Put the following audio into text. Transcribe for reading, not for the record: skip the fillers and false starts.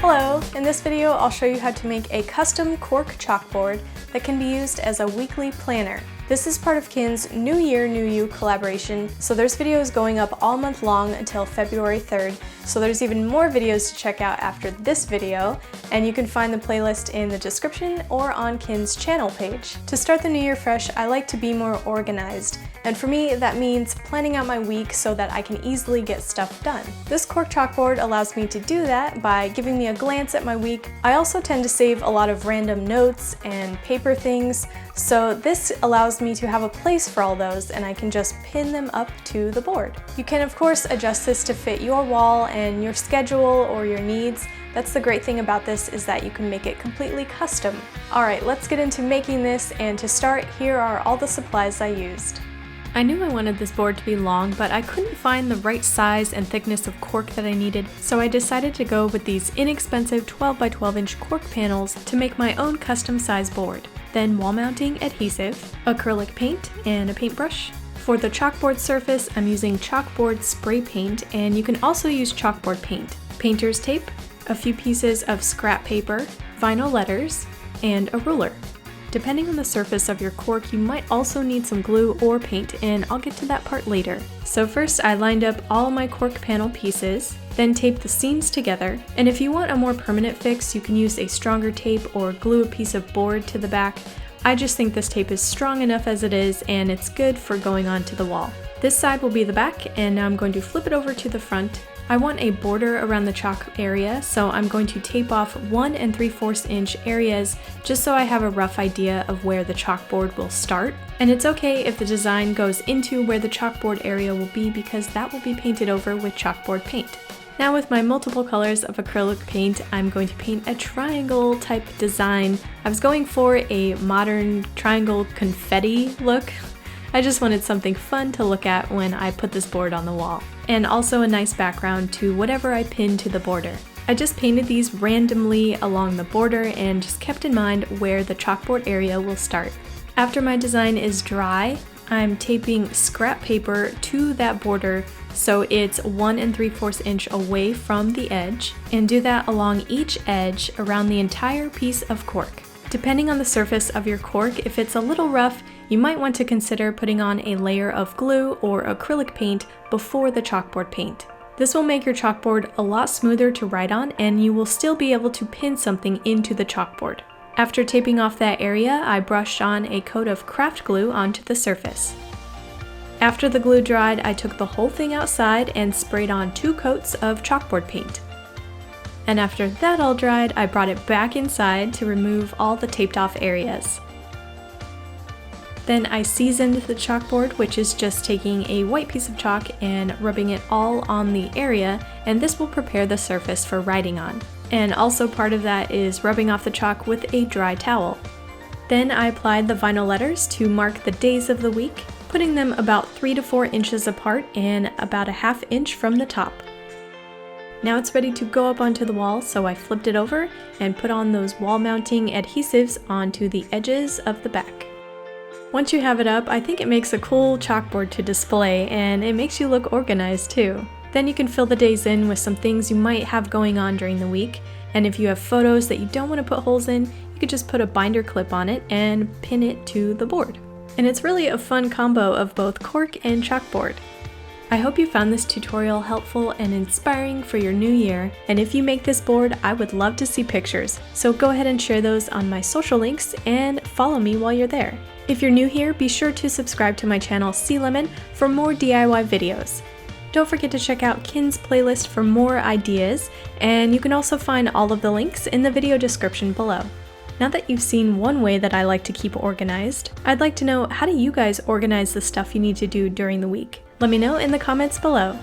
Hello! In this video, I'll show you how to make a custom cork chalkboard that can be used as a weekly planner. This is part of Kin's New Year, New You collaboration, so there's videos going up all month long until February 3rd, so there's even more videos to check out after this video, and you can find the playlist in the description or on Kin's channel page. To start the new year fresh, I like to be more organized, and for me that means planning out my week so that I can easily get stuff done. This cork chalkboard allows me to do that by giving me a glance at my week. I also tend to save a lot of random notes and paper things, so this allows me to have a place for all those and I can just pin them up to the board. You can of course adjust this to fit your wall and your schedule or your needs. That's the great thing about this, is that you can make it completely custom. Alright, let's get into making this, and to start, here are all the supplies I used. I knew I wanted this board to be long, but I couldn't find the right size and thickness of cork that I needed, so I decided to go with these inexpensive 12 by 12 inch cork panels to make my own custom size board. Then wall mounting adhesive, acrylic paint, and a paintbrush. For the chalkboard surface, I'm using chalkboard spray paint, and you can also use chalkboard paint, painter's tape, a few pieces of scrap paper, vinyl letters, and a ruler. Depending on the surface of your cork, you might also need some glue or paint, and I'll get to that part later. So first I lined up all my cork panel pieces, then taped the seams together, and if you want a more permanent fix, you can use a stronger tape or glue a piece of board to the back. I just think this tape is strong enough as it is, and it's good for going onto the wall. This side will be the back, and now I'm going to flip it over to the front. I want a border around the chalk area, so I'm going to tape off 1 3/4 inch areas just so I have a rough idea of where the chalkboard will start. And it's okay if the design goes into where the chalkboard area will be, because that will be painted over with chalkboard paint. Now with my multiple colors of acrylic paint, I'm going to paint a triangle type design. I was going for a modern triangle confetti look. I just wanted something fun to look at when I put this board on the wall, and also a nice background to whatever I pinned to the border. I just painted these randomly along the border and just kept in mind where the chalkboard area will start. After my design is dry, I'm taping scrap paper to that border so it's 1 3/4 inch away from the edge, and do that along each edge around the entire piece of cork. Depending on the surface of your cork, if it's a little rough, you might want to consider putting on a layer of glue or acrylic paint before the chalkboard paint. This will make your chalkboard a lot smoother to write on, and you will still be able to pin something into the chalkboard. After taping off that area, I brushed on a coat of craft glue onto the surface. After the glue dried, I took the whole thing outside and sprayed on 2 coats of chalkboard paint. And after that all dried, I brought it back inside to remove all the taped off areas. Then I seasoned the chalkboard, which is just taking a white piece of chalk and rubbing it all on the area, and this will prepare the surface for writing on. And also part of that is rubbing off the chalk with a dry towel. Then I applied the vinyl letters to mark the days of the week, putting them about 3 to 4 inches apart and about a ½ inch from the top. Now it's ready to go up onto the wall, so I flipped it over and put on those wall mounting adhesives onto the edges of the back. Once you have it up, I think it makes a cool chalkboard to display, and it makes you look organized too. Then you can fill the days in with some things you might have going on during the week, and if you have photos that you don't want to put holes in, you could just put a binder clip on it and pin it to the board. And it's really a fun combo of both cork and chalkboard. I hope you found this tutorial helpful and inspiring for your new year, and if you make this board, I would love to see pictures, so go ahead and share those on my social links and follow me while you're there. If you're new here, be sure to subscribe to my channel Sea Lemon for more DIY videos. Don't forget to check out Kin's playlist for more ideas, and you can also find all of the links in the video description below. Now that you've seen one way that I like to keep organized, I'd like to know, how do you guys organize the stuff you need to do during the week? Let me know in the comments below.